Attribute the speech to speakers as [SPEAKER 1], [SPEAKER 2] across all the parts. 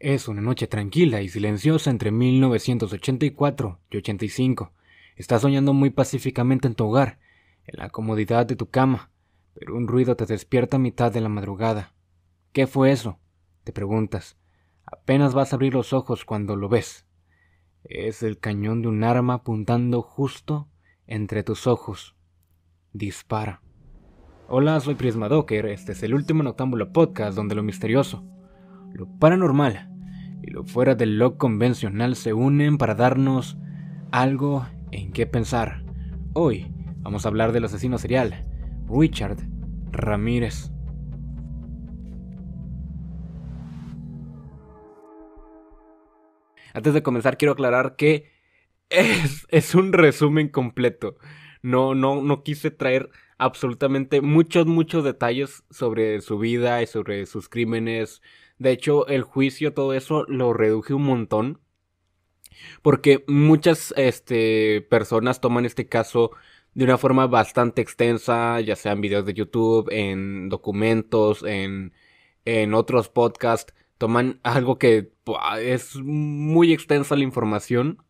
[SPEAKER 1] Es una noche tranquila y silenciosa entre 1984 y 85. Estás soñando muy pacíficamente en tu hogar, en la comodidad de tu cama, pero un ruido te despierta a mitad de la madrugada. ¿Qué fue eso?, te preguntas. Apenas vas a abrir los ojos cuando lo ves. Es el cañón de un arma apuntando justo entre tus ojos. Dispara. Hola, soy Prisma Docker. Este es el último Noctámbulo Podcast, donde lo misterioso, lo paranormal y lo fuera del lo convencional se unen para darnos algo en qué pensar. Hoy vamos a hablar del asesino serial Richard Ramírez. Antes de comenzar quiero aclarar que es un resumen completo. No quise traer absolutamente muchos detalles sobre su vida y sobre sus crímenes. De hecho, el juicio, todo eso lo reduje un montón, porque muchas personas toman este caso de una forma bastante extensa, ya sea en videos de YouTube, en documentos, en otros podcasts. Toman algo que es muy extensa la información,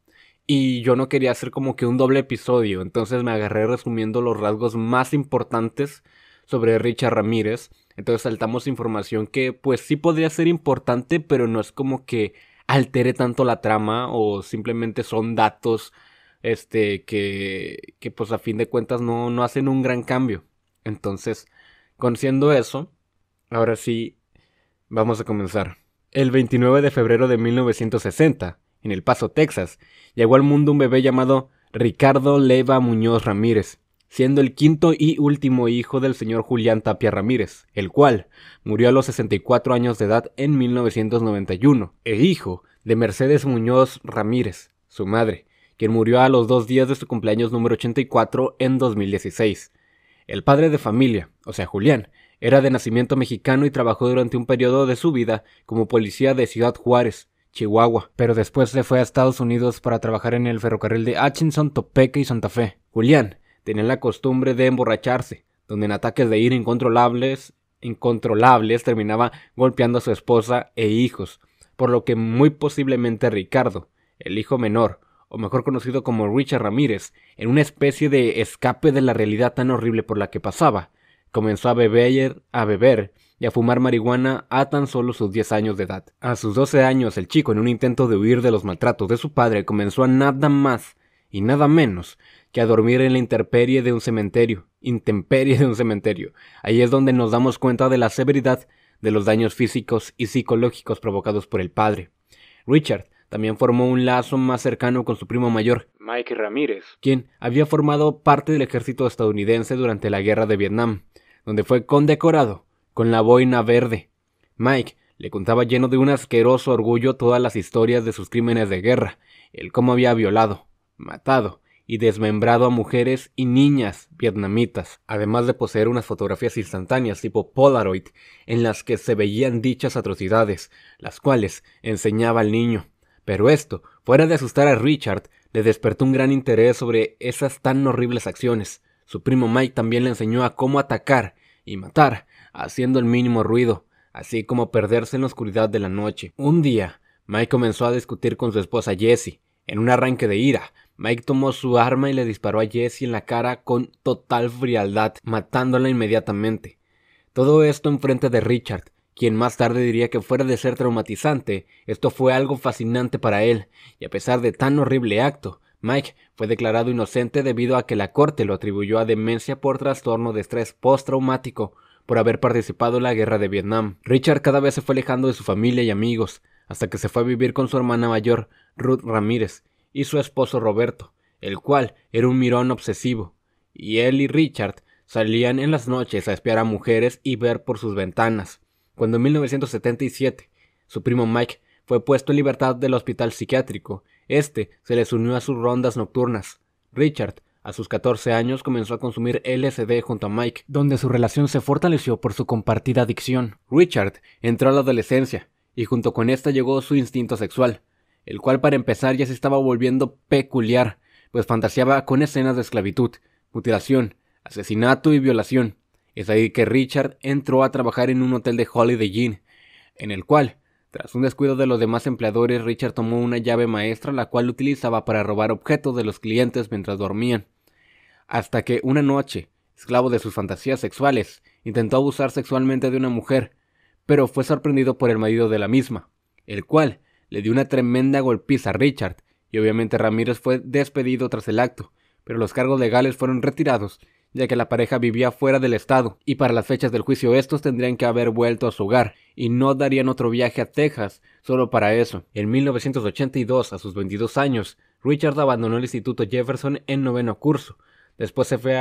[SPEAKER 1] y yo no quería hacer como que un doble episodio, entonces me agarré resumiendo los rasgos más importantes sobre Richard Ramírez. Entonces saltamos información que pues sí podría ser importante, pero no es como que altere tanto la trama, o simplemente son datos que pues a fin de cuentas no hacen un gran cambio. Entonces, conociendo eso, ahora sí vamos a comenzar. El 29 de febrero de 1960, en El Paso, Texas, llegó al mundo un bebé llamado Ricardo Leyva Muñoz Ramírez, siendo el quinto y último hijo del señor Julián Tapia Ramírez, el cual murió a los 64 años de edad en 1991, e hijo de Mercedes Muñoz Ramírez, su madre, quien murió a los 2 días de su cumpleaños número 84 en 2016. El padre de familia, o sea Julián, era de nacimiento mexicano y trabajó durante un periodo de su vida como policía de Ciudad Juárez, Chihuahua, pero después se fue a Estados Unidos para trabajar en el ferrocarril de Atchison, Topeka y Santa Fe. Julián tenía la costumbre de emborracharse, donde en ataques de ira incontrolables terminaba golpeando a su esposa e hijos, por lo que muy posiblemente Ricardo, el hijo menor, o mejor conocido como Richard Ramírez, en una especie de escape de la realidad tan horrible por la que pasaba, comenzó a beber y a fumar marihuana a tan solo sus 10 años de edad. A sus 12 años, el chico, en un intento de huir de los maltratos de su padre, comenzó a nada más y nada menos que a dormir en la intemperie de un cementerio. Ahí es donde nos damos cuenta de la severidad de los daños físicos y psicológicos provocados por el padre. Richard también formó un lazo más cercano con su primo mayor, Mike Ramírez, quien había formado parte del ejército estadounidense durante la guerra de Vietnam, donde fue condecorado con la boina verde. Mike le contaba lleno de un asqueroso orgullo todas las historias de sus crímenes de guerra, el cómo había violado, matado y desmembrado a mujeres y niñas vietnamitas, además de poseer unas fotografías instantáneas tipo Polaroid en las que se veían dichas atrocidades, las cuales enseñaba al niño. Pero esto, fuera de asustar a Richard, le despertó un gran interés sobre esas tan horribles acciones. Su primo Mike también le enseñó a cómo atacar y matar, haciendo el mínimo ruido, así como perderse en la oscuridad de la noche. Un día, Mike comenzó a discutir con su esposa Jessie. En un arranque de ira, Mike tomó su arma y le disparó a Jessie en la cara con total frialdad, matándola inmediatamente. Todo esto enfrente de Richard, quien más tarde diría que fuera de ser traumatizante, esto fue algo fascinante para él, y a pesar de tan horrible acto, Mike fue declarado inocente debido a que la corte lo atribuyó a demencia por trastorno de estrés postraumático por haber participado en la guerra de Vietnam. Richard cada vez se fue alejando de su familia y amigos, hasta que se fue a vivir con su hermana mayor, Ruth Ramírez, y su esposo Roberto, el cual era un mirón obsesivo, y él y Richard salían en las noches a espiar a mujeres y ver por sus ventanas. Cuando en 1977 su primo Mike fue puesto en libertad del hospital psiquiátrico, se les unió a sus rondas nocturnas. Richard, a sus 14 años, comenzó a consumir LSD junto a Mike, donde su relación se fortaleció por su compartida adicción. Richard entró a la adolescencia, y junto con esta llegó su instinto sexual, el cual para empezar ya se estaba volviendo peculiar, pues fantaseaba con escenas de esclavitud, mutilación, asesinato y violación. Es ahí que Richard entró a trabajar en un hotel de Holiday Inn, en el cual Tras un descuido de los demás empleadores, Richard tomó una llave maestra la cual utilizaba para robar objetos de los clientes mientras dormían. Hasta que una noche, esclavo de sus fantasías sexuales, intentó abusar sexualmente de una mujer, pero fue sorprendido por el marido de la misma, el cual le dio una tremenda golpiza a Richard, y obviamente Ramírez fue despedido tras el acto, pero los cargos legales fueron retirados, ya que la pareja vivía fuera del estado, y para las fechas del juicio estos tendrían que haber vuelto a su hogar, y no darían otro viaje a Texas solo para eso. En 1982, a sus 22 años, Richard abandonó el Instituto Jefferson en 9º curso. Después se fue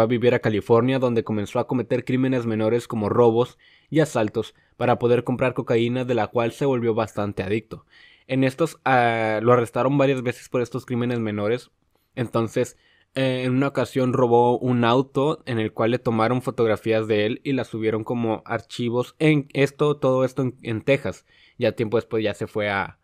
[SPEAKER 1] a vivir a California, donde comenzó a cometer crímenes menores como robos y asaltos para poder comprar cocaína, de la cual se volvió bastante adicto. En estos lo arrestaron varias veces por estos crímenes menores. Entonces, en una ocasión robó un auto en el cual le tomaron fotografías de él y las subieron como archivos todo esto en Texas. Ya tiempo después ya se fue a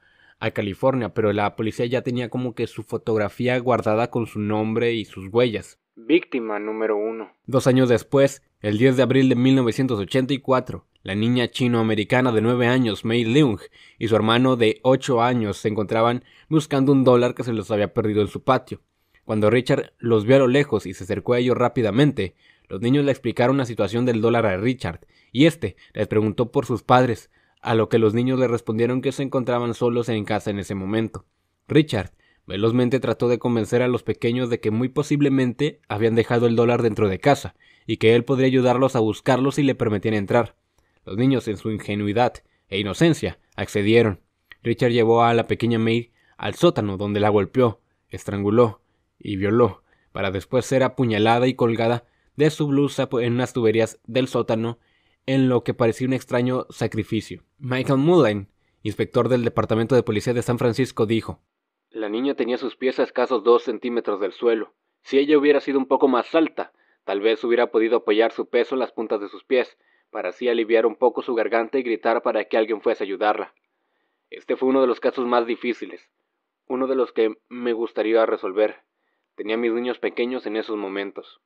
[SPEAKER 1] California, pero la policía ya tenía como que su fotografía guardada con su nombre y sus huellas.
[SPEAKER 2] Víctima número 1.
[SPEAKER 1] 2 años después, el 10 de abril de 1984, la niña chino-americana de 9 años, Mei Leung, y su hermano de 8 años se encontraban buscando $1 que se los había perdido en su patio. Cuando Richard los vio a lo lejos y se acercó a ellos rápidamente, los niños le explicaron la situación del $1 a Richard, y este les preguntó por sus padres, a lo que los niños le respondieron que se encontraban solos en casa en ese momento. Richard velozmente trató de convencer a los pequeños de que muy posiblemente habían dejado el $1 dentro de casa, y que él podría ayudarlos a buscarlo si le permitían entrar. Los niños, en su ingenuidad e inocencia, accedieron. Richard llevó a la pequeña May al sótano, donde la golpeó, estranguló y violó, para después ser apuñalada y colgada de su blusa en unas tuberías del sótano, en lo que parecía un extraño sacrificio. Michael Mullen, inspector del Departamento de Policía de San Francisco, dijo:
[SPEAKER 2] La niña tenía sus pies a escasos 2 centímetros del suelo. Si ella hubiera sido un poco más alta, tal vez hubiera podido apoyar su peso en las puntas de sus pies, para así aliviar un poco su garganta y gritar para que alguien fuese a ayudarla. Este fue uno de los casos más difíciles, uno de los que me gustaría resolver. Tenía a mis niños pequeños en esos momentos.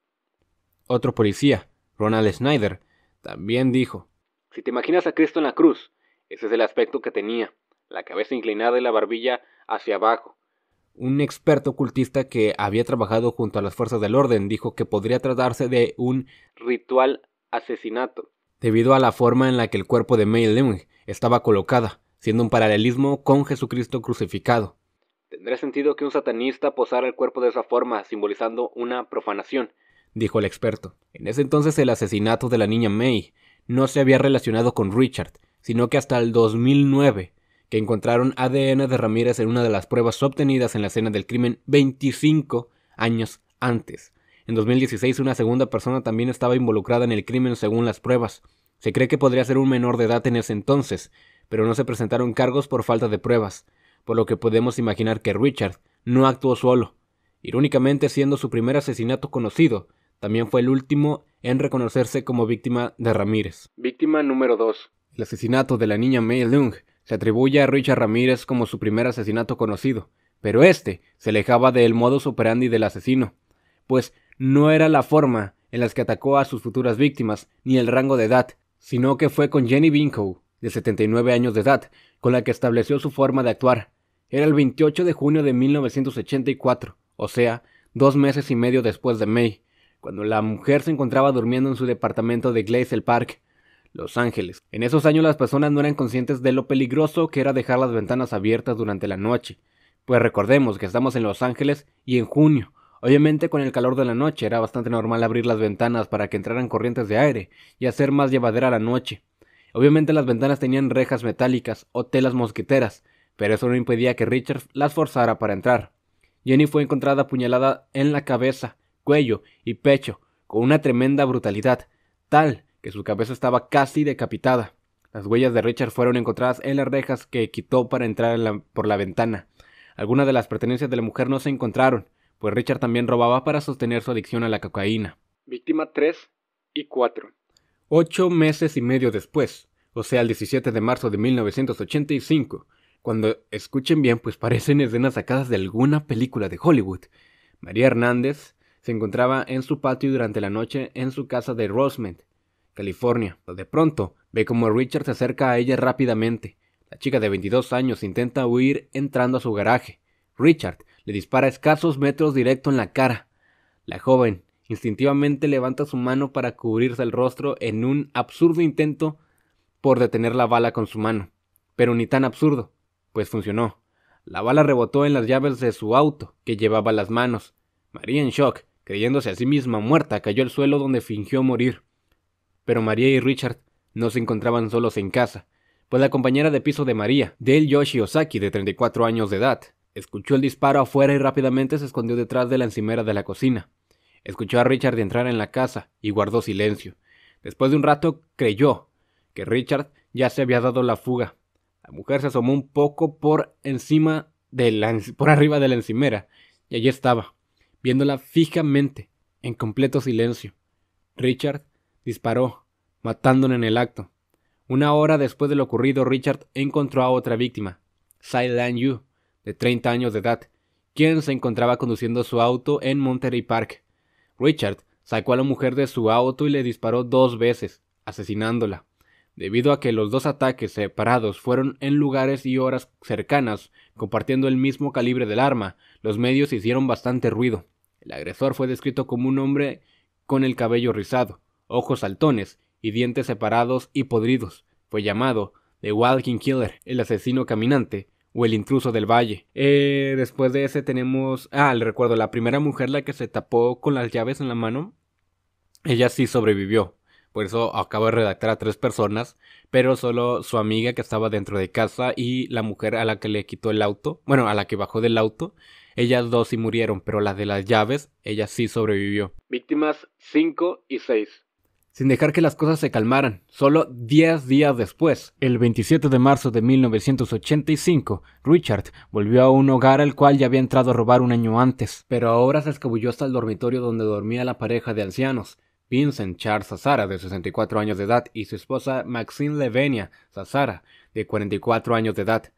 [SPEAKER 1] Otro policía, Ronald Snyder, también dijo:
[SPEAKER 2] Si te imaginas a Cristo en la cruz, ese es el aspecto que tenía, la cabeza inclinada y la barbilla hacia abajo.
[SPEAKER 1] Un experto ocultista que había trabajado junto a las fuerzas del orden dijo que podría tratarse de un
[SPEAKER 2] ritual asesinato,
[SPEAKER 1] debido a la forma en la que el cuerpo de Mei Leung estaba colocada, siendo un paralelismo con Jesucristo crucificado.
[SPEAKER 2] Tendría sentido que un satanista posara el cuerpo de esa forma, simbolizando una profanación,
[SPEAKER 1] dijo el experto. En ese entonces el asesinato de la niña May no se había relacionado con Richard, sino que hasta el 2009, que encontraron ADN de Ramírez en una de las pruebas obtenidas en la escena del crimen 25 años antes. En 2016 una segunda persona también estaba involucrada en el crimen según las pruebas. Se cree que podría ser un menor de edad en ese entonces, pero no se presentaron cargos por falta de pruebas, por lo que podemos imaginar que Richard no actuó solo. Irónicamente, siendo su primer asesinato conocido, también fue el último en reconocerse como víctima de Ramírez.
[SPEAKER 2] Víctima número 2.
[SPEAKER 1] El asesinato de la niña Mei Leung se atribuye a Richard Ramírez como su primer asesinato conocido, pero este se alejaba del modus operandi del asesino, pues no era la forma en la que atacó a sus futuras víctimas ni el rango de edad, sino que fue con Jenny Binko, de 79 años de edad, con la que estableció su forma de actuar. Era el 28 de junio de 1984, o sea, 2 meses y medio después de May, cuando la mujer se encontraba durmiendo en su departamento de Glacial Park, Los Ángeles. En esos años las personas no eran conscientes de lo peligroso que era dejar las ventanas abiertas durante la noche, pues recordemos que estamos en Los Ángeles y en junio. Obviamente con el calor de la noche era bastante normal abrir las ventanas para que entraran corrientes de aire y hacer más llevadera la noche. Obviamente las ventanas tenían rejas metálicas o telas mosquiteras, pero eso no impedía que Richard las forzara para entrar. Jenny fue encontrada apuñalada en la cabeza, cuello y pecho, con una tremenda brutalidad, tal que su cabeza estaba casi decapitada. Las huellas de Richard fueron encontradas en las rejas que quitó para entrar por la ventana. Algunas de las pertenencias de la mujer no se encontraron, pues Richard también robaba para sostener su adicción a la cocaína.
[SPEAKER 2] Víctima 3 y 4.
[SPEAKER 1] 8 meses y medio después, o sea el 17 de marzo de 1985, cuando escuchen bien pues parecen escenas sacadas de alguna película de Hollywood, María Hernández se encontraba en su patio durante la noche en su casa de Rosemont, California. De pronto ve como Richard se acerca a ella rápidamente, La chica de 22 años intenta huir entrando a su garaje. Richard le dispara a escasos metros directo en la cara. La joven instintivamente levanta su mano para cubrirse el rostro en un absurdo intento por detener la bala con su mano. Pero ni tan absurdo, pues funcionó. La bala rebotó en las llaves de su auto, que llevaba las manos. María, en shock, creyéndose a sí misma muerta, cayó al suelo donde fingió morir. Pero María y Richard no se encontraban solos en casa, pues la compañera de piso de María, Dale Yoshi Ozaki, de 34 años de edad, escuchó el disparo afuera y rápidamente se escondió detrás de la encimera de la cocina. Escuchó a Richard entrar en la casa y guardó silencio. Después de un rato creyó que Richard ya se había dado la fuga. La mujer se asomó un poco por arriba de la encimera, y allí estaba, viéndola fijamente, en completo silencio. Richard disparó, matándola en el acto. Una hora después de lo ocurrido, Richard encontró a otra víctima, Sai-Lan Yu, de 30 años de edad, quien se encontraba conduciendo su auto en Monterey Park. Richard sacó a la mujer de su auto y le disparó 2 veces, asesinándola. Debido a que los 2 ataques separados fueron en lugares y horas cercanas, compartiendo el mismo calibre del arma, los medios hicieron bastante ruido. El agresor fue descrito como un hombre con el cabello rizado, ojos saltones y dientes separados y podridos. Fue llamado The Walking Killer, el asesino caminante o el intruso del valle. Después de ese tenemos... le recuerdo, la primera mujer, la que se tapó con las llaves en la mano, ella sí sobrevivió. Por eso acabo de redactar a 3 personas, pero solo su amiga que estaba dentro de casa y la mujer a la que le quitó el auto, bueno, a la que bajó del auto, ellas 2 sí murieron, pero la de las llaves, ella sí sobrevivió.
[SPEAKER 2] Víctimas 5 y 6.
[SPEAKER 1] Sin dejar que las cosas se calmaran, solo 10 días después, el 27 de marzo de 1985, Richard volvió a un hogar al cual ya había entrado a robar un año antes, pero ahora se escabulló hasta el dormitorio donde dormía la pareja de ancianos, Vincent Charles Zazzara, de 64 años de edad, y su esposa Maxine Levenia Zazzara, de 44 años de edad.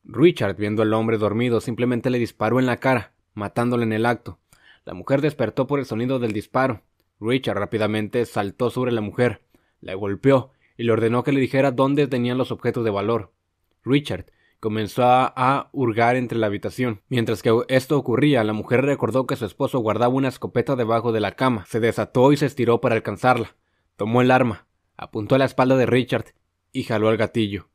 [SPEAKER 1] Richard, viendo al hombre dormido, simplemente le disparó en la cara, matándole en el acto. La mujer despertó por el sonido del disparo. Richard rápidamente saltó sobre la mujer, la golpeó y le ordenó que le dijera dónde tenían los objetos de valor. Richard comenzó a hurgar entre la habitación. Mientras que esto ocurría, la mujer recordó que su esposo guardaba una escopeta debajo de la cama. Se desató y se estiró para alcanzarla. Tomó el arma, apuntó a la espalda de Richard y jaló el gatillo.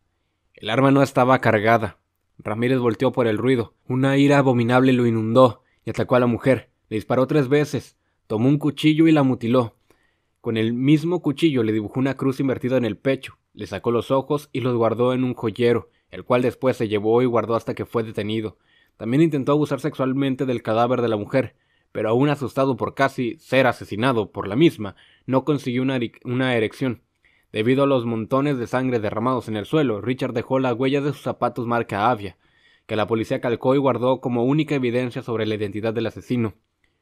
[SPEAKER 1] El arma no estaba cargada. Ramírez volteó por el ruido. Una ira abominable lo inundó y atacó a la mujer. Le disparó 3 veces. Tomó un cuchillo y la mutiló. Con el mismo cuchillo le dibujó una cruz invertida en el pecho. Le sacó los ojos y los guardó en un joyero, el cual después se llevó y guardó hasta que fue detenido. También intentó abusar sexualmente del cadáver de la mujer, pero aún asustado por casi ser asesinado por la misma, no consiguió una erección. Debido a los montones de sangre derramados en el suelo, Richard dejó las huellas de sus zapatos marca Avia, que la policía calcó y guardó como única evidencia sobre la identidad del asesino,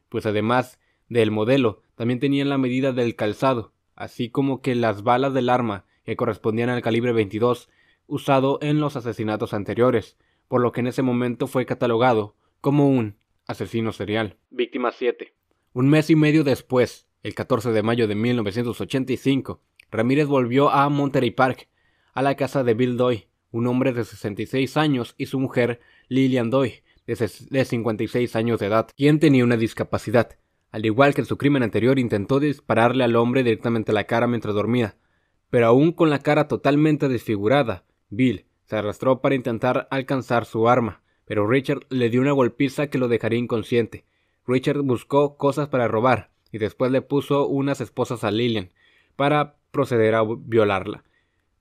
[SPEAKER 1] pues además del modelo, también tenían la medida del calzado, así como que las balas del arma que correspondían al calibre 22 usado en los asesinatos anteriores, por lo que en ese momento fue catalogado como un asesino serial.
[SPEAKER 2] Víctima 7.
[SPEAKER 1] Un mes y medio después, el 14 de mayo de 1985, Ramírez volvió a Monterey Park, a la casa de Bill Doy, un hombre de 66 años, y su mujer, Lillian Doy, de 56 años de edad, quien tenía una discapacidad. Al igual que en su crimen anterior, intentó dispararle al hombre directamente a la cara mientras dormía, pero aún con la cara totalmente desfigurada, Bill se arrastró para intentar alcanzar su arma, pero Richard le dio una golpiza que lo dejaría inconsciente. Richard buscó cosas para robar, y después le puso unas esposas a Lillian, para proceder a violarla.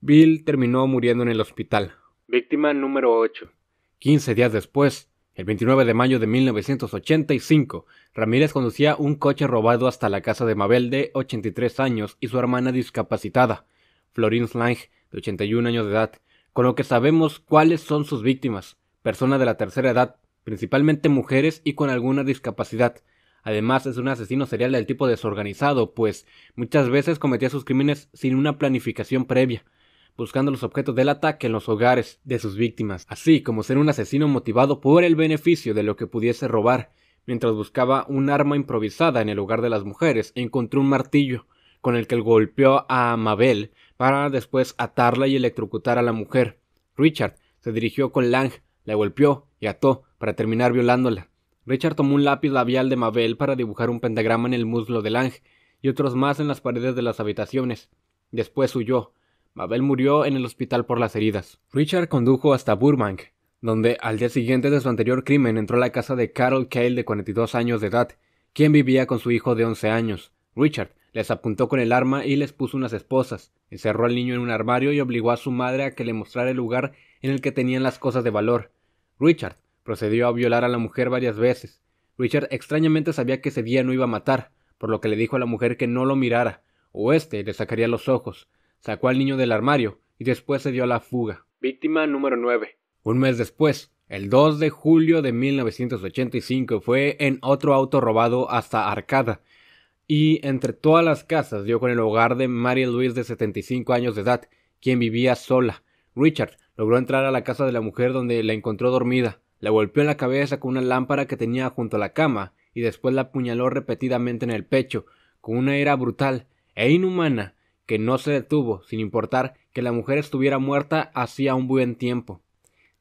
[SPEAKER 1] Bill terminó muriendo en el hospital.
[SPEAKER 2] Víctima número 8.
[SPEAKER 1] 15 días después, el 29 de mayo de 1985, Ramírez conducía un coche robado hasta la casa de Mabel, de 83 años, y su hermana discapacitada, Florence Lange, de 81 años de edad, con lo que sabemos cuáles son sus víctimas, personas de la tercera edad, principalmente mujeres y con alguna discapacidad. Además, es un asesino serial del tipo desorganizado, pues muchas veces cometía sus crímenes sin una planificación previa, buscando los objetos del ataque en los hogares de sus víctimas, así como ser un asesino motivado por el beneficio de lo que pudiese robar. Mientras buscaba un arma improvisada en el hogar de las mujeres, encontró un martillo, con el que golpeó a Mabel para después atarla y electrocutar a la mujer. Richard se dirigió con Lang, la golpeó y ató para terminar violándola. Richard tomó un lápiz labial de Mabel para dibujar un pentagrama en el muslo de Lang y otros más en las paredes de las habitaciones. Después huyó. Mabel murió en el hospital por las heridas. Richard condujo hasta Burbank, donde al día siguiente de su anterior crimen entró a la casa de Carol Cale de 42 años de edad, quien vivía con su hijo de 11 años. Richard les apuntó con el arma y les puso unas esposas, encerró al niño en un armario y obligó a su madre a que le mostrara el lugar en el que tenían las cosas de valor. Richard procedió a violar a la mujer varias veces. Richard extrañamente sabía que ese día no iba a matar, por lo que le dijo a la mujer que no lo mirara, o le sacaría los ojos. Sacó al niño del armario y después se dio a la fuga.
[SPEAKER 2] Víctima número 9.
[SPEAKER 1] Un mes después, el 2 de julio de 1985, fue en otro auto robado hasta Arcata, y entre todas las casas dio con el hogar de Mary Louise de 75 años de edad, quien vivía sola. Richard logró entrar a la casa de la mujer donde la encontró dormida, la golpeó en la cabeza con una lámpara que tenía junto a la cama y después la apuñaló repetidamente en el pecho, con una ira brutal e inhumana que no se detuvo, sin importar que la mujer estuviera muerta hacía un buen tiempo.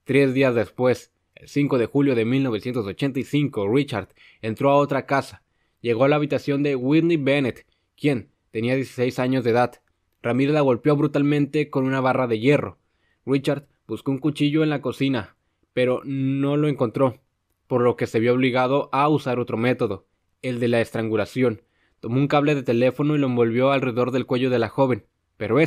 [SPEAKER 1] 3 días después, el 5 de julio de 1985, Richard entró a otra casa. Llegó a la habitación de Whitney Bennett, quien tenía 16 años de edad. Ramírez la golpeó brutalmente con una barra de hierro. Richard buscó un cuchillo en la cocina, pero no lo encontró, por lo que se vio obligado a usar otro método, el de la estrangulación. Tomó un cable de teléfono y lo envolvió alrededor del cuello de la joven, pero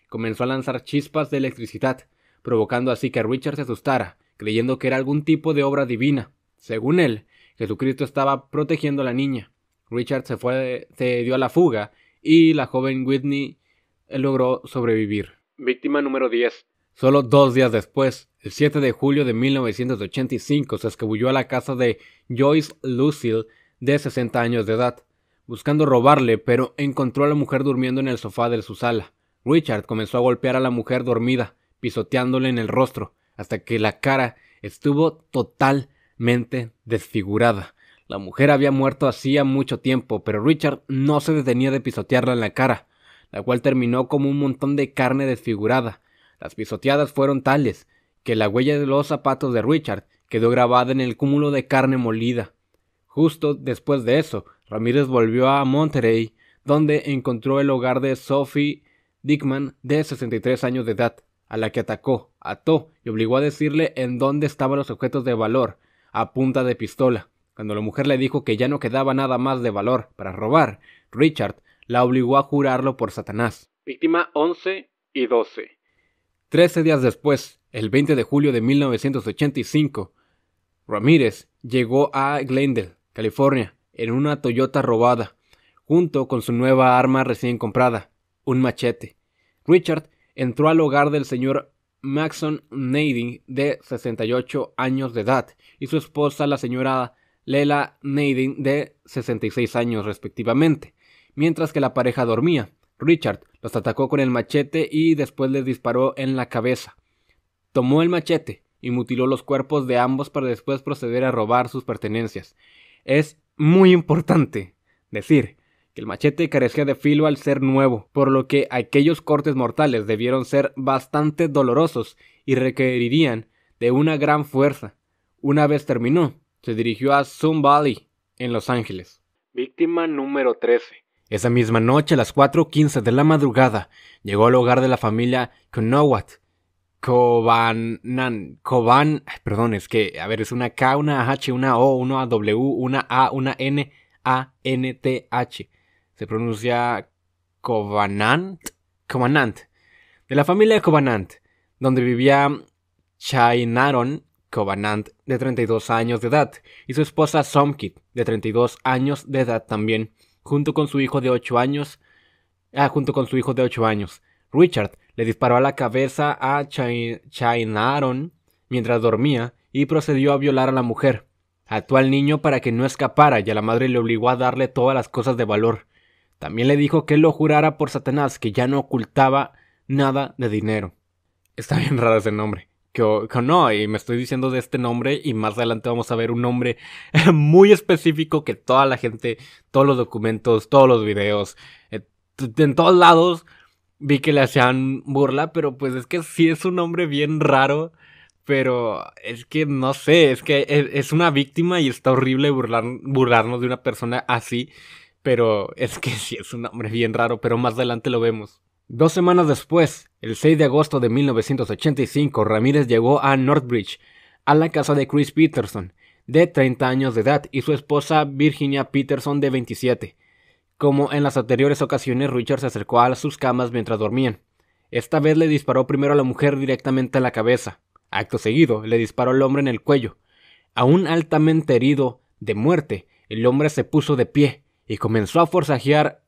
[SPEAKER 1] comenzó a lanzar chispas de electricidad, provocando así que Richard se asustara, creyendo que era algún tipo de obra divina. Según él, Jesucristo estaba protegiendo a la niña. Richard se dio a la fuga y la joven Whitney logró sobrevivir.
[SPEAKER 2] Víctima número 10.
[SPEAKER 1] Solo 2 días después, el 7 de julio de 1985, se escabulló a la casa de Joyce Lucille, de 60 años de edad, buscando robarle, pero encontró a la mujer durmiendo en el sofá de su sala. Richard comenzó a golpear a la mujer dormida, pisoteándole en el rostro, hasta que la cara estuvo totalmente desfigurada. La mujer había muerto hacía mucho tiempo, pero Richard no se detenía de pisotearla en la cara, la cual terminó como un montón de carne desfigurada. Las pisoteadas fueron tales que la huella de los zapatos de Richard quedó grabada en el cúmulo de carne molida. Justo después de eso, Ramírez volvió a Monterey, donde encontró el hogar de Sophie Dickman, de 63 años de edad, a la que atacó, ató y obligó a decirle en dónde estaban los objetos de valor, a punta de pistola. Cuando la mujer le dijo que ya no quedaba nada más de valor para robar, Richard la obligó a jurarlo por Satanás.
[SPEAKER 2] Víctima 11 y 12.
[SPEAKER 1] 13 días después, el 20 de julio de 1985, Ramírez llegó a Glendale, California, en una Toyota robada, junto con su nueva arma recién comprada, un machete. Richard entró al hogar del señor Maxon Nading, de 68 años de edad, y su esposa, la señora Lela Nading, de 66 años respectivamente. Mientras que la pareja dormía, Richard los atacó con el machete y después les disparó en la cabeza. Tomó el machete y mutiló los cuerpos de ambos para después proceder a robar sus pertenencias. Es muy importante decir que el machete carecía de filo al ser nuevo, por lo que aquellos cortes mortales debieron ser bastante dolorosos y requerirían de una gran fuerza. Una vez terminó, se dirigió a Sun Valley, en Los Ángeles.
[SPEAKER 2] Víctima número 13.
[SPEAKER 1] Esa misma noche, a las 4:15 de la madrugada, llegó al hogar de la familia Knowat. Es una K, una H, una O, una W, una A, una N, A, N, T, H. Se pronuncia Covenant, de la familia Covenant, donde vivía Shainaron Covenant, de 32 años de edad, y su esposa Somkit, de 32 años de edad también, junto con su hijo de 8 años. Richard le disparó a la cabeza a Shainaron mientras dormía y procedió a violar a la mujer. Ató al niño para que no escapara y a la madre le obligó a darle todas las cosas de valor. También le dijo que lo jurara por Satanás, que ya no ocultaba nada de dinero. Está bien raro ese nombre. Y me estoy diciendo de este nombre y más adelante vamos a ver un nombre muy específico que toda la gente, todos los documentos, todos los videos, en todos lados vi que le hacían burla, pero pues es que sí es un nombre bien raro. Pero es que no sé, es que es una víctima y está horrible burlarnos de una persona así. Pero es que sí es un nombre bien raro, pero más adelante lo vemos. 2 semanas después, el 6 de agosto de 1985, Ramírez llegó a Northbridge, a la casa de Chris Peterson, de 30 años de edad, y su esposa Virginia Peterson, de 27. Como en las anteriores ocasiones, Richard se acercó a sus camas mientras dormían. Esta vez le disparó primero a la mujer directamente en la cabeza. Acto seguido, le disparó al hombre en el cuello. Aún altamente herido de muerte, el hombre se puso de pie y comenzó a forcejear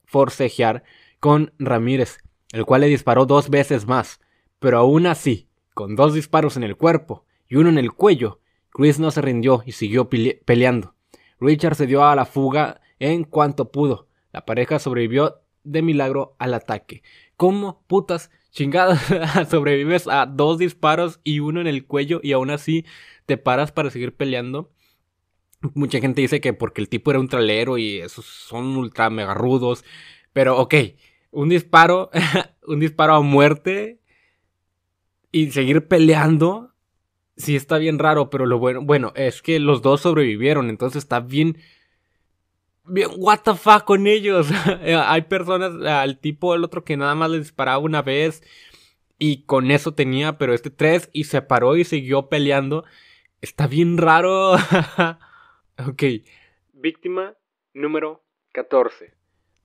[SPEAKER 1] con Ramírez, el cual le disparó 2 veces más. Pero aún así, con 2 disparos en el cuerpo y uno en el cuello, Chris no se rindió y siguió peleando. Richard se dio a la fuga en cuanto pudo. La pareja sobrevivió de milagro al ataque. ¿Cómo putas chingadas sobrevives a 2 disparos y uno en el cuello y aún así te paras para seguir peleando? Mucha gente dice que porque el tipo era un tralero y esos son ultra mega rudos. Pero ok, un disparo a muerte y seguir peleando, sí está bien raro, pero lo bueno es que los dos sobrevivieron, entonces está bien what the fuck con ellos. Hay personas, al tipo, el otro que nada más le disparaba una vez y con eso tenía, pero este 3 y se paró y siguió peleando. Está bien raro. Ok. Víctima número 14.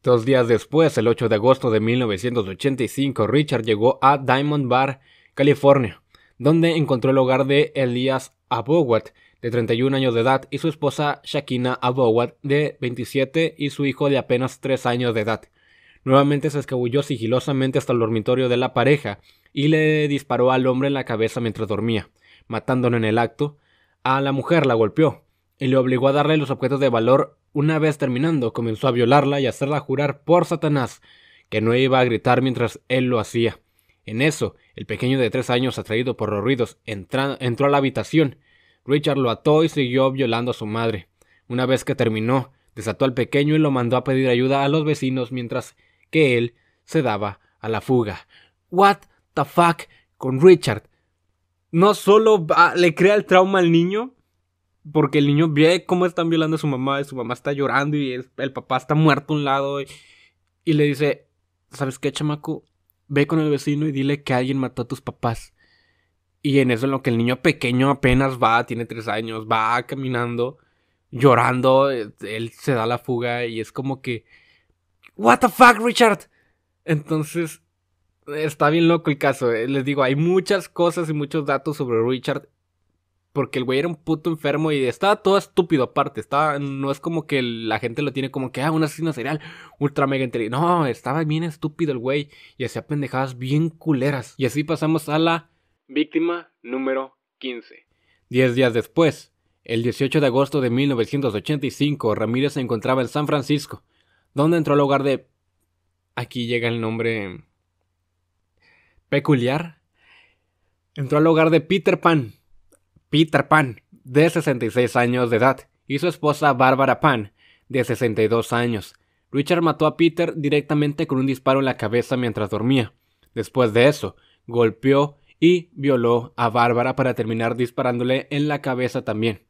[SPEAKER 1] 2 días después, el 8 de agosto de 1985, Richard llegó a Diamond Bar, California, donde encontró el hogar de Elias Abowat, de 31 años de edad, y su esposa Shakina Abowat, de 27, y su hijo de apenas 3 años de edad. Nuevamente se escabulló sigilosamente hasta el dormitorio de la pareja y le disparó al hombre en la cabeza mientras dormía, matándolo en el acto. A la mujer la golpeó y le obligó a darle los objetos de valor. Una vez terminando, comenzó a violarla y hacerla jurar por Satanás que no iba a gritar mientras él lo hacía. En eso, el pequeño de 3 años, atraído por los ruidos, entró a la habitación. Richard lo ató y siguió violando a su madre. Una vez que terminó, desató al pequeño y lo mandó a pedir ayuda a los vecinos mientras que él se daba a la fuga. What the fuck con Richard. No solo le crea el trauma al niño, porque el niño ve cómo están violando a su mamá y su mamá está llorando y el papá está muerto a un lado y le dice, ¿sabes qué, chamaco? Ve con el vecino y dile que alguien mató a tus papás. Y en eso, en lo que el niño pequeño apenas tiene 3 años, va caminando, llorando, él se da la fuga y es como que, what the fuck, Richard. Entonces, está bien loco el caso. Les digo, hay muchas cosas y muchos datos sobre Richard, porque el güey era un puto enfermo y estaba todo estúpido aparte. No es como que la gente lo tiene como que, un asesino serial ultra mega inteligente. No, estaba bien estúpido el güey y hacía pendejadas bien culeras. Y así pasamos a la víctima número 15. 10 días después, el 18 de agosto de 1985, Ramírez se encontraba en San Francisco, donde entró al hogar de... Aquí llega el nombre peculiar. Entró al hogar de Peter Pan, de 66 años de edad, y su esposa Barbara Pan, de 62 años. Richard mató a Peter directamente con un disparo en la cabeza mientras dormía. Después de eso, golpeó y violó a Bárbara para terminar disparándole en la cabeza también.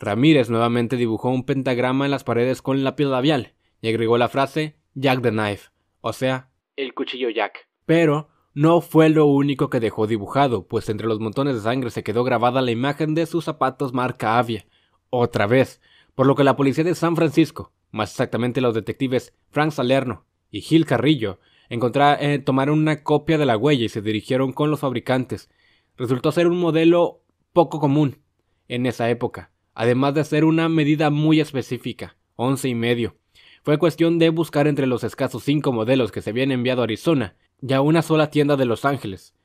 [SPEAKER 1] Ramírez nuevamente dibujó un pentagrama en las paredes con lápiz labial y agregó la frase Jack the Knife, o sea, el cuchillo Jack. Pero no fue lo único que dejó dibujado, pues entre los montones de sangre se quedó grabada la imagen de sus zapatos marca Avia, otra vez, por lo que la policía de San Francisco, más exactamente los detectives Frank Salerno y Gil Carrillo, tomaron una copia de la huella y se dirigieron con los fabricantes. Resultó ser un modelo poco común en esa época, además de ser una medida muy específica, 11,5. Fue cuestión de buscar entre los escasos 5 modelos que se habían enviado a Arizona y a una sola tienda de Los Ángeles.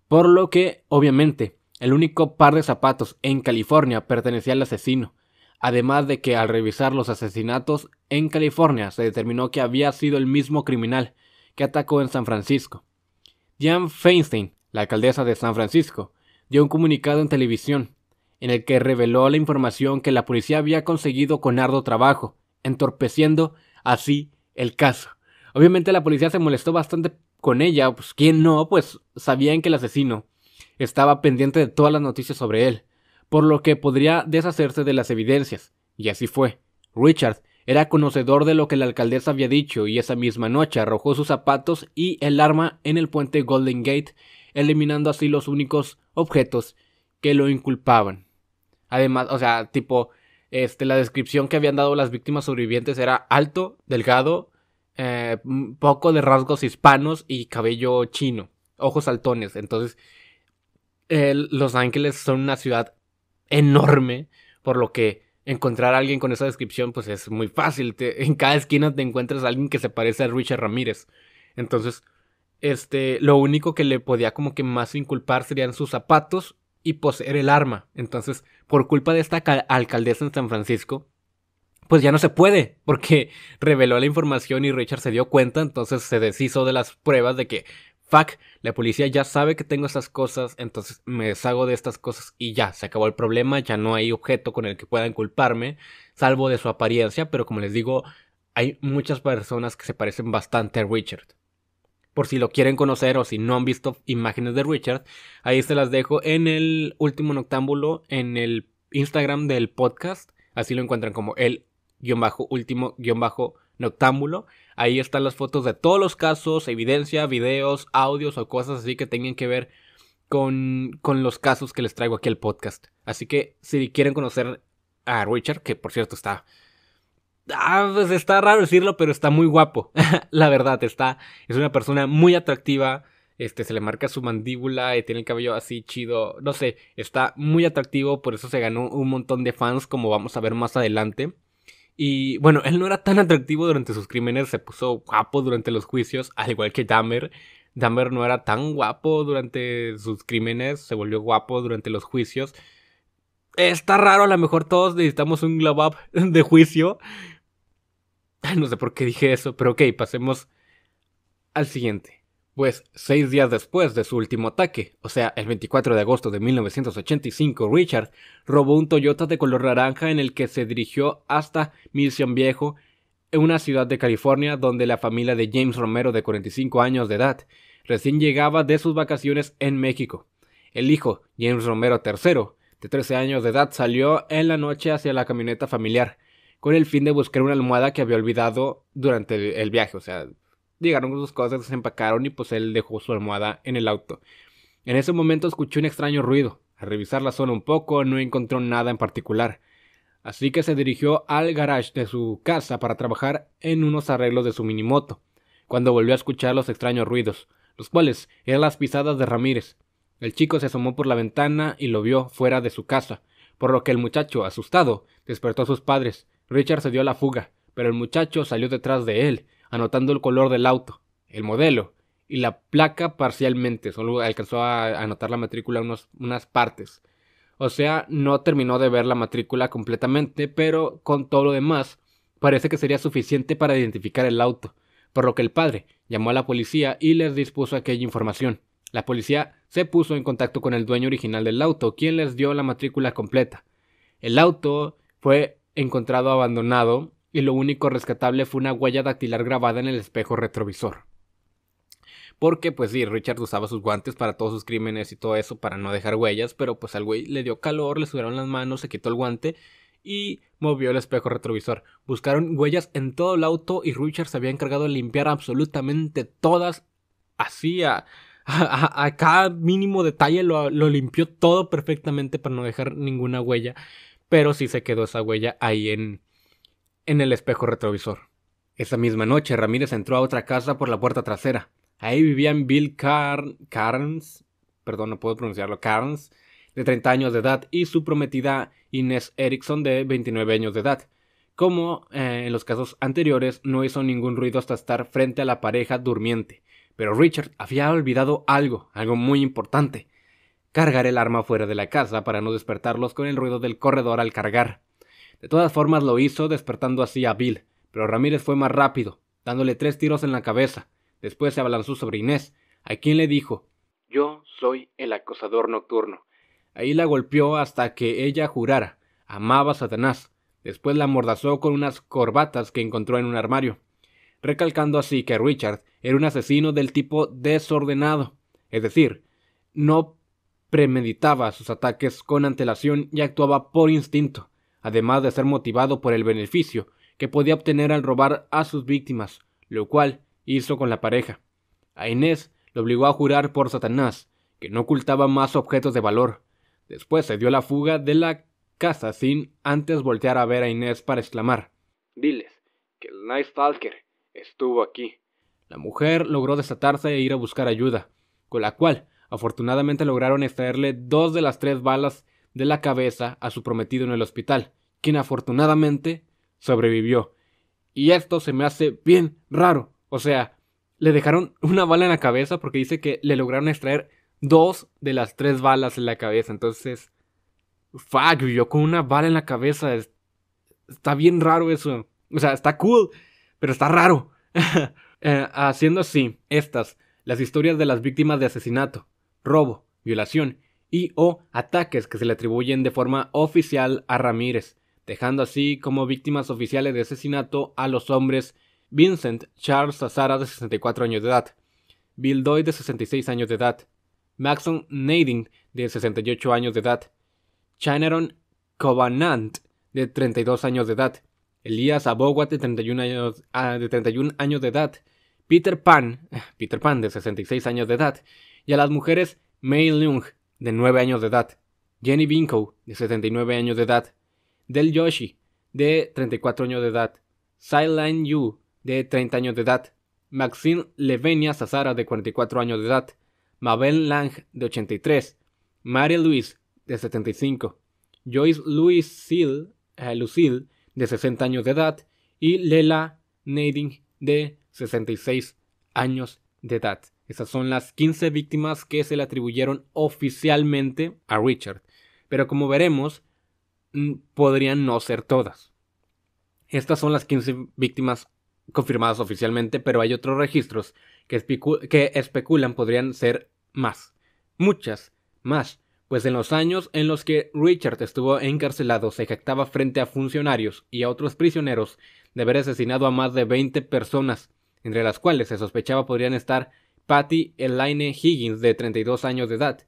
[SPEAKER 1] Por lo que, obviamente, el único par de zapatos en California pertenecía al asesino. Además de que al revisar los asesinatos en California se determinó que había sido el mismo criminal que atacó en San Francisco. Dianne Feinstein, la alcaldesa de San Francisco, dio un comunicado en televisión en el que reveló la información que la policía había conseguido con arduo trabajo, entorpeciendo así el caso. Obviamente la policía se molestó bastante con ella, pues quién no, pues sabían que el asesino estaba pendiente de todas las noticias sobre él, por lo que podría deshacerse de las evidencias, y así fue. Richard era conocedor de lo que la alcaldesa había dicho y esa misma noche arrojó sus zapatos y el arma en el puente Golden Gate, eliminando así los únicos objetos que lo inculpaban. Además, o sea, tipo, la descripción que habían dado las víctimas sobrevivientes era alto, delgado, poco de rasgos hispanos y cabello chino, ojos saltones. Entonces, Los Ángeles son una ciudad enorme, por lo que encontrar a alguien con esa descripción pues es muy fácil. En cada esquina te encuentras a alguien que se parece a Richard Ramírez. Entonces, lo único que le podía como que más inculpar serían sus zapatos y poseer el arma. Entonces, por culpa de esta alcaldesa en San Francisco, pues ya no se puede, porque reveló la información y Richard se dio cuenta, entonces se deshizo de las pruebas de que, fuck, la policía ya sabe que tengo estas cosas, entonces me deshago de estas cosas y ya, se acabó el problema, ya no hay objeto con el que puedan culparme, salvo de su apariencia, pero como les digo, hay muchas personas que se parecen bastante a Richard. Por si lo quieren conocer o si no han visto imágenes de Richard, ahí se las dejo en el último noctámbulo, en el Instagram del podcast, así lo encuentran como el_último_noctámbulo. Ahí están las fotos de todos los casos, evidencia, videos, audios o cosas así que tengan que ver con los casos que les traigo aquí al podcast. Así que si quieren conocer a Richard, que por cierto pues está raro decirlo, pero está muy guapo. La verdad, es una persona muy atractiva. Se le marca su mandíbula y tiene el cabello así chido. No sé, está muy atractivo, por eso se ganó un montón de fans, como vamos a ver más adelante. Y bueno, él no era tan atractivo durante sus crímenes, se puso guapo durante los juicios, al igual que Dahmer. Dahmer no era tan guapo durante sus crímenes, se volvió guapo durante los juicios. Está raro, a lo mejor todos necesitamos un glow up de juicio. No sé por qué dije eso, pero ok, pasemos al siguiente. Pues 6 días después de su último ataque, o sea, el 24 de agosto de 1985, Richard robó un Toyota de color naranja en el que se dirigió hasta Mission Viejo, en una ciudad de California donde la familia de James Romero, de 45 años de edad, recién llegaba de sus vacaciones en México. El hijo, James Romero III, de 13 años de edad, salió en la noche hacia la camioneta familiar, con el fin de buscar una almohada que había olvidado durante el viaje, o sea, llegaron sus cosas, se empacaron y pues él dejó su almohada en el auto. En ese momento escuchó un extraño ruido. Al revisar la zona un poco no encontró nada en particular. Así que se dirigió al garage de su casa para trabajar en unos arreglos de su minimoto, cuando volvió a escuchar los extraños ruidos, los cuales eran las pisadas de Ramírez. El chico se asomó por la ventana y lo vio fuera de su casa, por lo que el muchacho, asustado, despertó a sus padres. Richard se dio a la fuga, pero el muchacho salió detrás de él, anotando el color del auto, el modelo y la placa parcialmente. Solo alcanzó a anotar la matrícula unas partes. O sea, no terminó de ver la matrícula completamente, pero con todo lo demás parece que sería suficiente para identificar el auto, por lo que el padre llamó a la policía y les dispuso aquella información. La policía se puso en contacto con el dueño original del auto, quien les dio la matrícula completa. El auto fue encontrado abandonado y lo único rescatable fue una huella dactilar grabada en el espejo retrovisor. Porque pues sí, Richard usaba sus guantes para todos sus crímenes y todo eso para no dejar huellas, pero pues al güey le dio calor, le sudaron las manos, se quitó el guante y movió el espejo retrovisor. Buscaron huellas en todo el auto y Richard se había encargado de limpiar absolutamente todas, así a cada mínimo detalle lo limpió todo perfectamente para no dejar ninguna huella, pero sí se quedó esa huella ahí en el espejo retrovisor. Esa misma noche Ramírez entró a otra casa por la puerta trasera. Ahí vivían Bill Carnes, perdón, no puedo pronunciarlo, Carnes, de 30 años de edad, y su prometida Inés Erickson, de 29 años de edad. Como en los casos anteriores, no hizo ningún ruido hasta estar frente a la pareja durmiente. Pero Richard había olvidado algo muy importante: cargar el arma fuera de la casa para no despertarlos con el ruido del corredor al cargar. De todas formas lo hizo, despertando así a Bill, pero Ramírez fue más rápido, dándole 3 tiros en la cabeza. Después se abalanzó sobre Inés, a quien le dijo: «Yo soy el acosador nocturno». Ahí la golpeó hasta que ella jurara: amaba a Satanás. Después la amordazó con unas corbatas que encontró en un armario. recalcando así que Richard era un asesino del tipo desordenado, es decir, no premeditaba sus ataques con antelación y actuaba por instinto, además de ser motivado por el beneficio que podía obtener al robar a sus víctimas, lo cual hizo con la pareja. A Inés lo obligó a jurar por Satanás que no ocultaba más objetos de valor. Después se dio la fuga de la casa sin antes voltear a ver a Inés para exclamar:
[SPEAKER 2] «Diles que el Night Stalker estuvo aquí».
[SPEAKER 1] La mujer logró desatarse e ir a buscar ayuda, con la cual afortunadamente lograron extraerle 2 de las 3 balas de la cabeza a su prometido en el hospital, quien afortunadamente sobrevivió. Y esto se me hace bien raro. O sea, le dejaron una bala en la cabeza porque dice que le lograron extraer 2 de las 3 balas en la cabeza. Entonces, fuck, vivió con una bala en la cabeza. Está bien raro eso. O sea, está cool, pero está raro. Haciendo así, las historias de las víctimas de asesinato, robo, violación y o ataques que se le atribuyen de forma oficial a Ramírez, dejando así como víctimas oficiales de asesinato a los hombres Vincent Charles Zazara, de 64 años de edad, Bill Doyle, de 66 años de edad, Maxon Nading, de 68 años de edad, Channeron Covenant, de 32 años de edad, Elías Abowat, de 31 años de edad, Peter Pan, de 66 años de edad, y a las mujeres Mei Leung, de 9 años de edad, Jenny Binko, de 79 años de edad, Del Yoshi, de 34 años de edad, Silent Yu, de 30 años de edad, Maxine Levenia Zazara, de 44 años de edad, Mabel Lang, de 83, Mary Louise, de 75, Joyce Lucille, de 60 años de edad, y Lela Nading, de 66 años de edad. Esas son las 15 víctimas que se le atribuyeron oficialmente a Richard. Pero como veremos, podrían no ser todas. Estas son las 15 víctimas confirmadas oficialmente, pero hay otros registros que especulan podrían ser más. Muchas más. Pues en los años en los que Richard estuvo encarcelado se jactaba frente a funcionarios y a otros prisioneros de haber asesinado a más de 20 personas, entre las cuales se sospechaba podrían estar Patty Elaine Higgins, de 32 años de edad,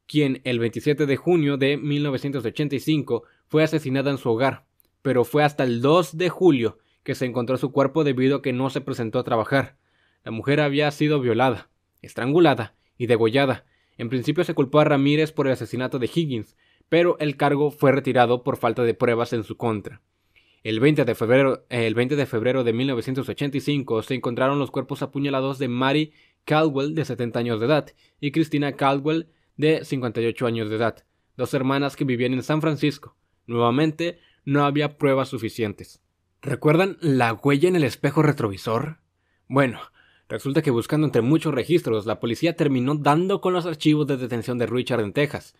[SPEAKER 1] quien el 27 de junio de 1985 fue asesinada en su hogar, pero fue hasta el 2 de julio que se encontró su cuerpo debido a que no se presentó a trabajar. La mujer había sido violada, estrangulada y degollada. En principio se culpó a Ramírez por el asesinato de Higgins, pero el cargo fue retirado por falta de pruebas en su contra. El 20 de febrero de 1985 se encontraron los cuerpos apuñalados de Mary Caldwell, de 70 años de edad, y Christina Caldwell, de 58 años de edad, 2 hermanas que vivían en San Francisco. Nuevamente, no había pruebas suficientes. ¿Recuerdan la huella en el espejo retrovisor? Bueno, resulta que buscando entre muchos registros, la policía terminó dando con los archivos de detención de Richard en Texas,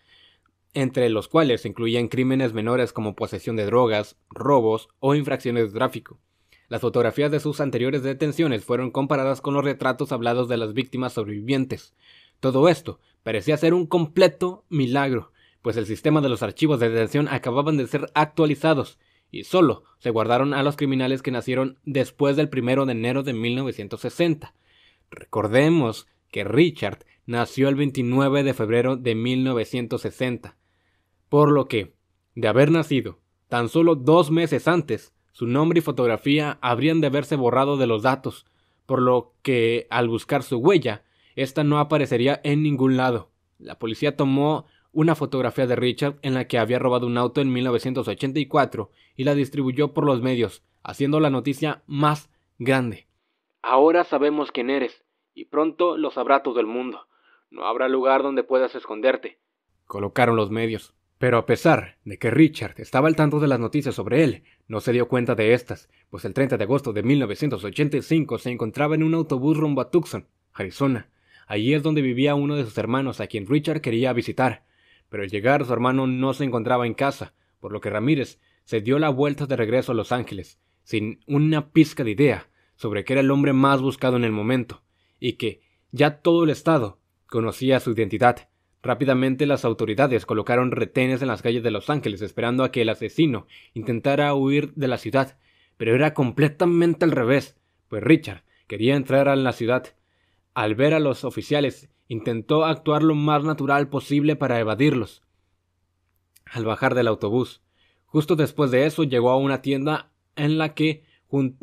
[SPEAKER 1] entre los cuales se incluían crímenes menores como posesión de drogas, robos o infracciones de tráfico. Las fotografías de sus anteriores detenciones fueron comparadas con los retratos hablados de las víctimas sobrevivientes. Todo esto parecía ser un completo milagro, pues el sistema de los archivos de detención acababan de ser actualizados y solo se guardaron a los criminales que nacieron después del 1 de enero de 1960. Recordemos que Richard nació el 29 de febrero de 1960, por lo que, de haber nacido tan solo 2 meses antes, su nombre y fotografía habrían de haberse borrado de los datos, por lo que, al buscar su huella, esta no aparecería en ningún lado. La policía tomó una fotografía de Richard en la que había robado un auto en 1984 y la distribuyó por los medios, haciendo la noticia más grande.
[SPEAKER 2] «Ahora sabemos quién eres, y pronto lo sabrá todo el mundo. No habrá lugar donde puedas esconderte»,
[SPEAKER 1] colocaron los medios. Pero a pesar de que Richard estaba al tanto de las noticias sobre él, no se dio cuenta de estas, pues el 30 de agosto de 1985 se encontraba en un autobús rumbo a Tucson, Arizona. Allí es donde vivía uno de sus hermanos a quien Richard quería visitar, pero al llegar su hermano no se encontraba en casa, por lo que Ramírez se dio la vuelta de regreso a Los Ángeles, sin una pizca de idea sobre que era el hombre más buscado en el momento, y que ya todo el estado conocía su identidad. Rápidamente las autoridades colocaron retenes en las calles de Los Ángeles esperando a que el asesino intentara huir de la ciudad, pero era completamente al revés, pues Richard quería entrar a la ciudad. Al ver a los oficiales, intentó actuar lo más natural posible para evadirlos. Al bajar del autobús, justo después de eso, llegó a una tienda en la que,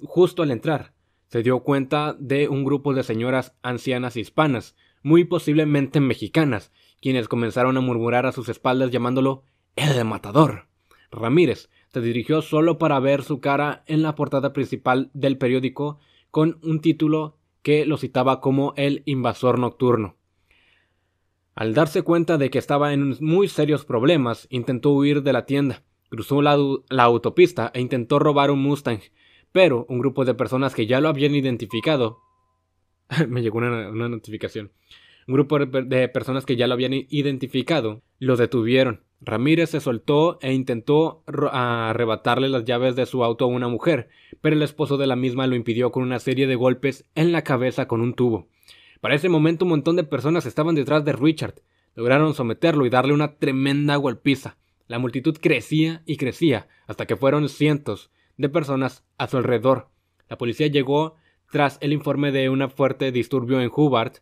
[SPEAKER 1] justo al entrar, se dio cuenta de un grupo de señoras ancianas hispanas, muy posiblemente mexicanas, quienes comenzaron a murmurar a sus espaldas llamándolo el matador. Ramírez se dirigió solo para ver su cara en la portada principal del periódico con un título que lo citaba como el invasor nocturno. Al darse cuenta de que estaba en muy serios problemas, intentó huir de la tienda, cruzó la autopista e intentó robar un Mustang, pero un grupo de personas que ya lo habían identificado... Me llegó una notificación. Un grupo de personas que ya lo habían identificado lo detuvieron. Ramírez se soltó e intentó arrebatarle las llaves de su auto a una mujer, pero el esposo de la misma lo impidió con una serie de golpes en la cabeza con un tubo. Para ese momento un montón de personas estaban detrás de Richard. Lograron someterlo y darle una tremenda golpiza. La multitud crecía y crecía, hasta que fueron cientos de personas a su alrededor. La policía llegó tras el informe de un fuerte disturbio en Hubbard,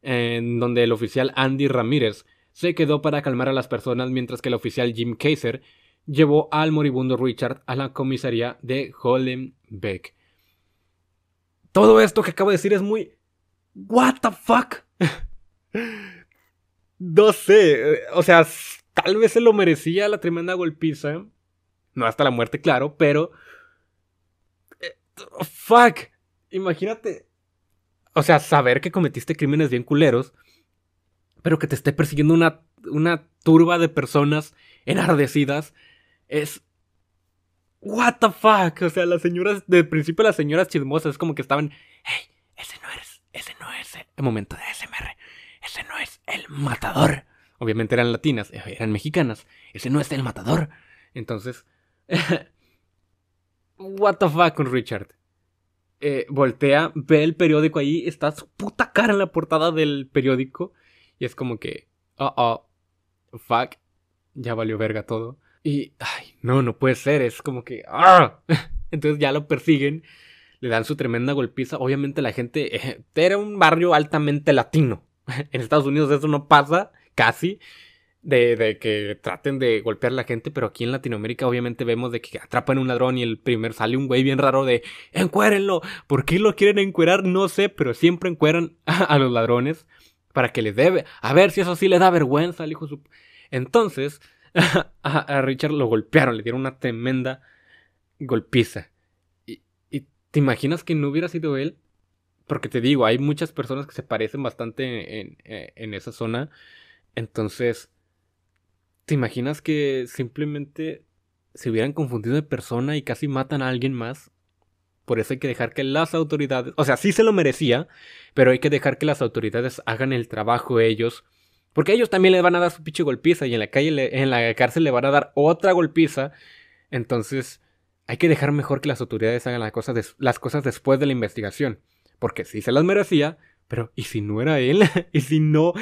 [SPEAKER 1] en donde el oficial Andy Ramírez se quedó para calmar a las personas, mientras que el oficial Jim Kaiser llevó al moribundo Richard a la comisaría de Hollenbeck. Todo esto que acabo de decir es muy... ¿What the fuck? No sé, o sea, tal vez se lo merecía la tremenda golpiza. No hasta la muerte, claro, pero... Fuck. Imagínate. O sea, saber que cometiste crímenes bien culeros, pero que te esté persiguiendo una turba de personas enardecidas, es... What the fuck. O sea, las señoras, de principio las señoras chismosas, es como que estaban... Hey, ese no es el momento de ASMR. Ese no es el matador. Obviamente eran latinas, eran mexicanas. Ese no es el matador. Entonces... What the fuck con Richard. Voltea, ve el periódico ahí, está su puta cara en la portada del periódico. Y es como que... fuck. Ya valió verga todo. Y... ay, no puede ser. Es como que... Entonces ya lo persiguen. Le dan su tremenda golpiza. Obviamente la gente... era un barrio altamente latino. En Estados Unidos eso no pasa, casi. De que traten de golpear a la gente. Pero aquí en Latinoamérica obviamente vemos de que atrapan a un ladrón y el primer sale un güey bien raro de... ¡encuérenlo! ¿Por qué lo quieren encuerar? No sé, pero siempre encueran a los ladrones. Para que les dé... a ver si eso sí le da vergüenza al hijo de su... Entonces... a Richard lo golpearon. Le dieron una tremenda golpiza. Y ¿te imaginas que no hubiera sido él? Porque te digo, hay muchas personas que se parecen bastante en esa zona. Entonces... ¿te imaginas que simplemente se hubieran confundido de persona y casi matan a alguien más? Por eso hay que dejar que las autoridades... o sea, sí se lo merecía, pero hay que dejar que las autoridades hagan el trabajo ellos. Porque ellos también le van a dar su pinche golpiza y en la calle, en la cárcel le van a dar otra golpiza. Entonces, hay que dejar mejor que las autoridades hagan las cosas después de la investigación. Porque sí se las merecía, pero ¿y si no era él? ¿Y si no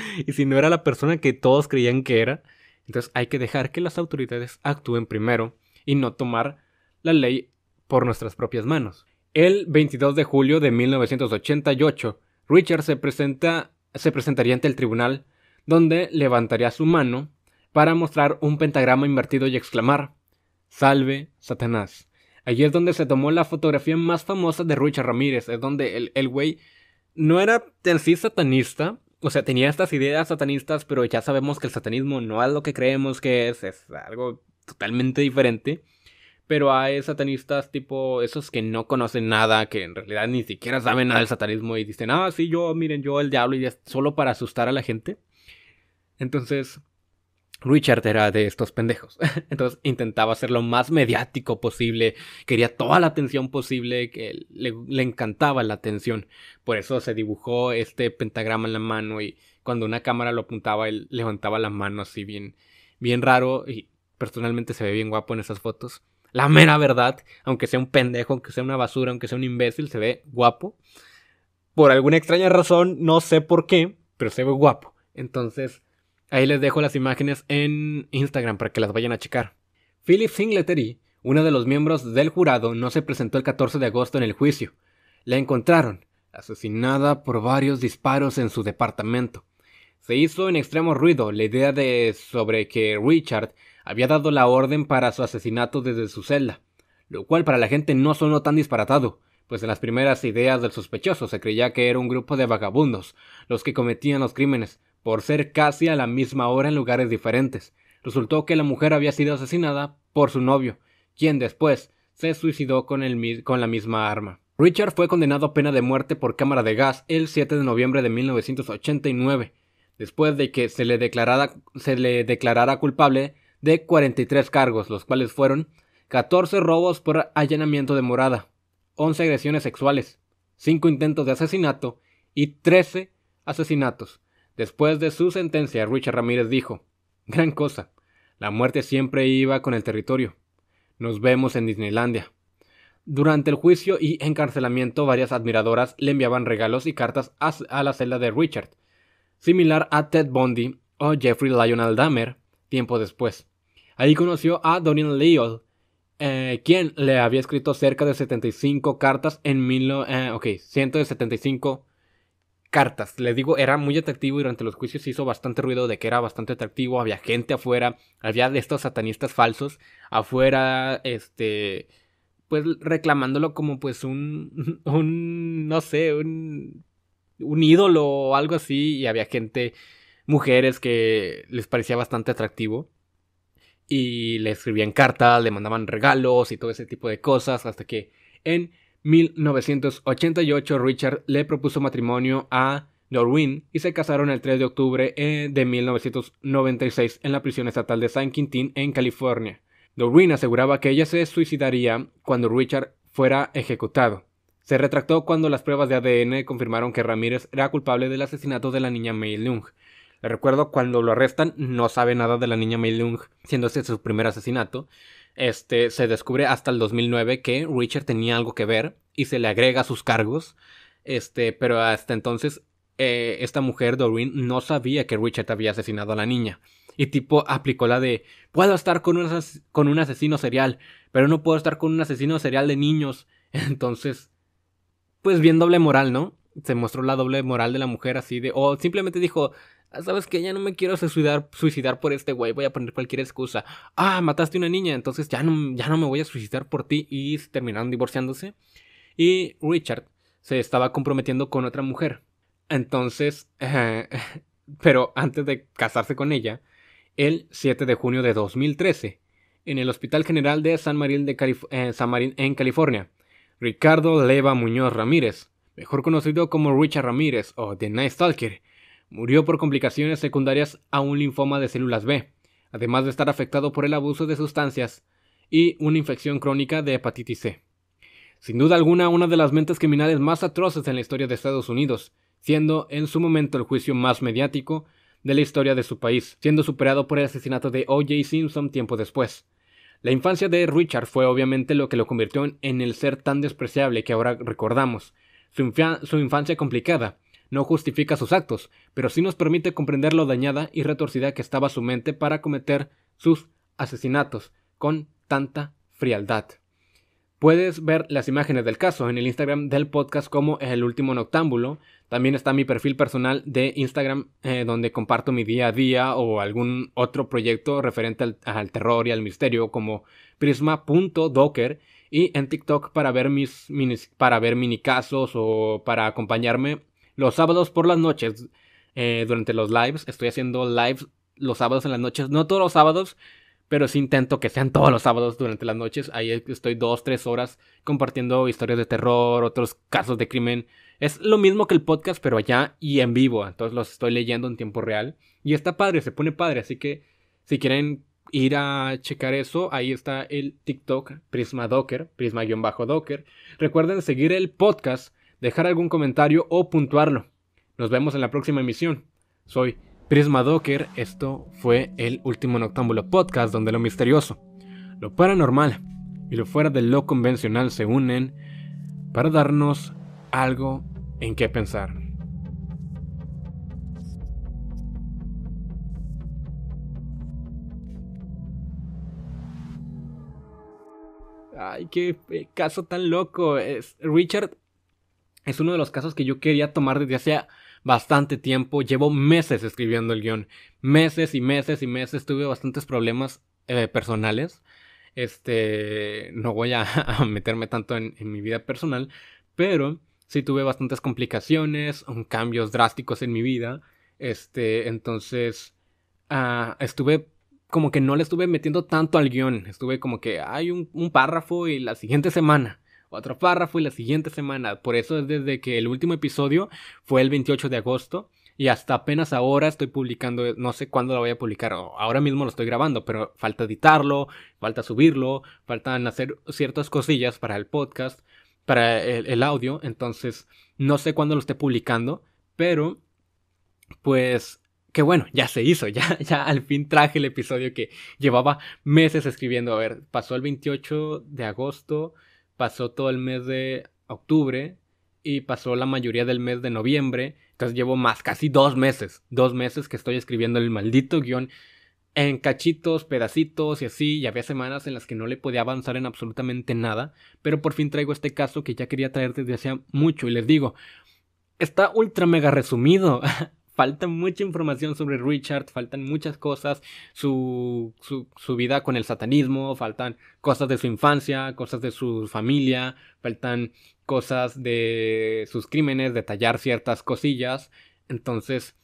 [SPEAKER 1] era la persona que todos creían que era? Entonces hay que dejar que las autoridades actúen primero y no tomar la ley por nuestras propias manos. El 22 de julio de 1988, Richard se presentaría ante el tribunal, donde levantaría su mano para mostrar un pentagrama invertido y exclamar: ¡Salve, Satanás! Allí es donde se tomó la fotografía más famosa de Richard Ramírez. Es donde el güey no era en sí satanista. O sea, tenía estas ideas satanistas, pero ya sabemos que el satanismo no es lo que creemos que es algo totalmente diferente. Pero hay satanistas tipo esos que no conocen nada, que en realidad ni siquiera saben nada del satanismo y dicen, sí, miren, yo el diablo, y es solo para asustar a la gente. Entonces, Richard era de estos pendejos. Entonces intentaba ser lo más mediático posible. Quería toda la atención posible. Que le encantaba la atención. Por eso se dibujó este pentagrama en la mano. Y cuando una cámara lo apuntaba, él levantaba la mano así bien raro. Y personalmente se ve bien guapo en esas fotos. La mera verdad. Aunque sea un pendejo, aunque sea una basura, aunque sea un imbécil, se ve guapo. Por alguna extraña razón, no sé por qué, pero se ve guapo. Entonces... ahí les dejo las imágenes en Instagram para que las vayan a checar. Philip Singletary, uno de los miembros del jurado, no se presentó el 14 de agosto en el juicio. La encontraron, asesinada por varios disparos en su departamento. Se hizo en extremo ruido la idea sobre que Richard había dado la orden para su asesinato desde su celda, lo cual para la gente no sonó tan disparatado, pues en las primeras ideas del sospechoso se creía que era un grupo de vagabundos los que cometían los crímenes, por ser casi a la misma hora en lugares diferentes. Resultó que la mujer había sido asesinada por su novio, quien después se suicidó con la misma arma. Richard fue condenado a pena de muerte por cámara de gas el 7 de noviembre de 1989, después de que se le declarara culpable de 43 cargos, los cuales fueron 14 robos por allanamiento de morada, 11 agresiones sexuales, 5 intentos de asesinato y 13 asesinatos. Después de su sentencia, Richard Ramírez dijo: «Gran cosa, la muerte siempre iba con el territorio. Nos vemos en Disneylandia». Durante el juicio y encarcelamiento, varias admiradoras le enviaban regalos y cartas a la celda de Richard, similar a Ted Bundy o Jeffrey Lionel Dahmer tiempo después. Ahí conoció a Dorian Leal, quien le había escrito cerca de 75 cartas en 175 cartas. Les digo, era muy atractivo y durante los juicios se hizo bastante ruido de que era bastante atractivo. Había gente afuera, había de estos satanistas falsos afuera, pues reclamándolo como pues no sé, un ídolo o algo así, y había gente, mujeres que les parecía bastante atractivo y le escribían cartas, le mandaban regalos y todo ese tipo de cosas, hasta que en 1988 Richard le propuso matrimonio a Doreen y se casaron el 3 de octubre de 1996 en la prisión estatal de San Quintín en California. Doreen aseguraba que ella se suicidaría cuando Richard fuera ejecutado. Se retractó cuando las pruebas de ADN confirmaron que Ramírez era culpable del asesinato de la niña Mei Leung. Le recuerdo, cuando lo arrestan no sabe nada de la niña Mei Leung, siendo este su primer asesinato. Se descubre hasta el 2009 que Richard tenía algo que ver y se le agrega a sus cargos. Pero hasta entonces esta mujer, Doreen, no sabía que Richard había asesinado a la niña. Y tipo aplicó la de: puedo estar con un asesino serial, pero no puedo estar con un asesino serial de niños. Entonces, pues bien doble moral, ¿no? Se mostró la doble moral de la mujer así de... O simplemente dijo: ¿sabes qué? Ya no me quiero suicidar por este güey, voy a poner cualquier excusa. Mataste a una niña, entonces ya no me voy a suicidar por ti. Y terminaron divorciándose. Y Richard se estaba comprometiendo con otra mujer. Entonces, pero antes de casarse con ella, el 7 de junio de 2013, en el Hospital General de San Marín en California, Ricardo Leva Muñoz Ramírez, mejor conocido como Richard Ramírez o The Night Stalker, murió por complicaciones secundarias a un linfoma de células B, además de estar afectado por el abuso de sustancias y una infección crónica de hepatitis C. Sin duda alguna, una de las mentes criminales más atroces en la historia de Estados Unidos, siendo en su momento el juicio más mediático de la historia de su país, siendo superado por el asesinato de O.J. Simpson tiempo después. La infancia de Richard fue obviamente lo que lo convirtió en el ser tan despreciable que ahora recordamos. Su infancia complicada no justifica sus actos, pero sí nos permite comprender lo dañada y retorcida que estaba su mente para cometer sus asesinatos con tanta frialdad. Puedes ver las imágenes del caso en el Instagram del podcast como El Último Noctámbulo. También está mi perfil personal de Instagram, donde comparto mi día a día o algún otro proyecto referente al terror y al misterio, como prisma.docker, y en TikTok para ver mini casos o para acompañarme los sábados por las noches durante los lives. Estoy haciendo lives los sábados en las noches, no todos los sábados, pero sí intento que sean todos los sábados durante las noches. Ahí estoy 2-3 horas compartiendo historias de terror, otros casos de crimen. Es lo mismo que el podcast, pero allá y en vivo. Entonces los estoy leyendo en tiempo real. Y está padre, se pone padre. Así que si quieren ir a checar eso, ahí está el TikTok, Prisma-Docker, Prisma-Docker. Recuerden seguir el podcast, dejar algún comentario o puntuarlo. Nos vemos en la próxima emisión. Soy Prisma Docker. Esto fue El Último Noctámbulo Podcast, donde lo misterioso, lo paranormal y lo fuera de lo convencional se unen para darnos algo en qué pensar. Ay, qué caso tan loco. Richard Es uno de los casos que yo quería tomar desde hace bastante tiempo. Llevo meses escribiendo el guión. Meses y meses y meses. Tuve bastantes problemas personales. No voy a meterme tanto en mi vida personal. Pero sí tuve bastantes complicaciones. Cambios drásticos en mi vida. Entonces estuve como que no le estuve metiendo tanto al guión. Estuve como que hay un párrafo y la siguiente semana otro párrafo y la siguiente semana. Por eso es desde que el último episodio fue el 28 de agosto y hasta apenas ahora estoy publicando, no sé cuándo lo voy a publicar, ahora mismo lo estoy grabando, pero falta editarlo, falta subirlo, faltan hacer ciertas cosillas para el podcast, para el audio, entonces no sé cuándo lo esté publicando, pero pues que bueno, ya se hizo, ya al fin traje el episodio que llevaba meses escribiendo. A ver, pasó el 28 de agosto, pasó todo el mes de octubre y pasó la mayoría del mes de noviembre. Entonces llevo casi 2 meses que estoy escribiendo el maldito guión en cachitos, pedacitos y así. Y había semanas en las que no le podía avanzar en absolutamente nada, pero por fin traigo este caso que ya quería traer desde hacía mucho y les digo, está ultra mega resumido. Falta mucha información sobre Richard, faltan muchas cosas, su vida con el satanismo, faltan cosas de su infancia, cosas de su familia, faltan cosas de sus crímenes, detallar ciertas cosillas. Entonces,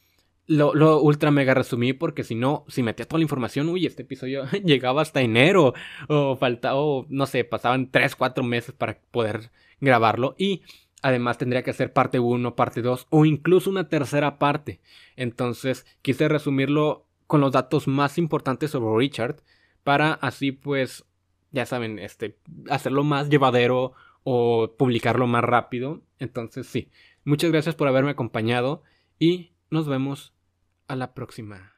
[SPEAKER 1] lo ultra mega resumí porque si no, si metía toda la información, este episodio llegaba hasta enero, o no sé, pasaban 3-4 meses para poder grabarlo y además tendría que ser parte 1, parte 2 o incluso una tercera parte. Entonces quise resumirlo con los datos más importantes sobre Richard para así pues, ya saben, hacerlo más llevadero o publicarlo más rápido. Entonces sí, muchas gracias por haberme acompañado y nos vemos a la próxima.